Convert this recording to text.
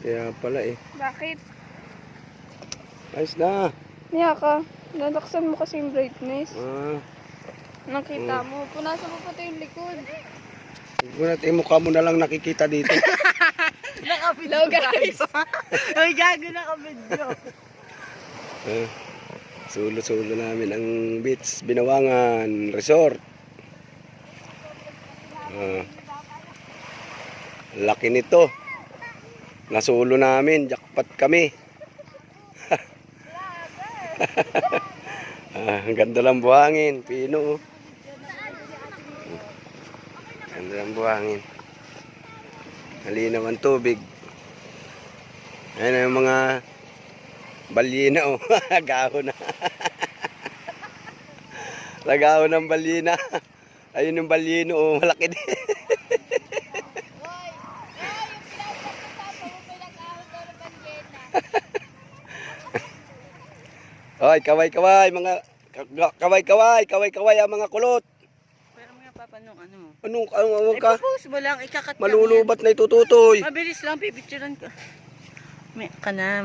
Kaya pala eh. Bakit? Ayos na. Niya ka. Lalaksan mo kasi yung brightness. Ah, Nakita mo. Punasan mo pati yung likod. siguro natin yung mukha mo na lang nakikita dito. Hello guys. Ay, gago naka-video. Sulo-sulo namin ang beach, Binawangan Resort. Laki nito. Nasulo namin, jackpot kami. Ang ganda ng buhangin, pino. Ganda ng buhangin. Malinaw ang tubig. Ayan ang mga balyena oh. Lagaho na. Lagaho ng balyena. Ayun yung balyeno oh, malaki din. Oy, kaway-kaway mga kaway-kaway ang mga kulot. Pero mga papa nung ano mo. Anong ka? Ipopost mo lang, ikakat lang yan. Malulubat na itututoy. Mabilis lang, pipicturean ka. May ka na,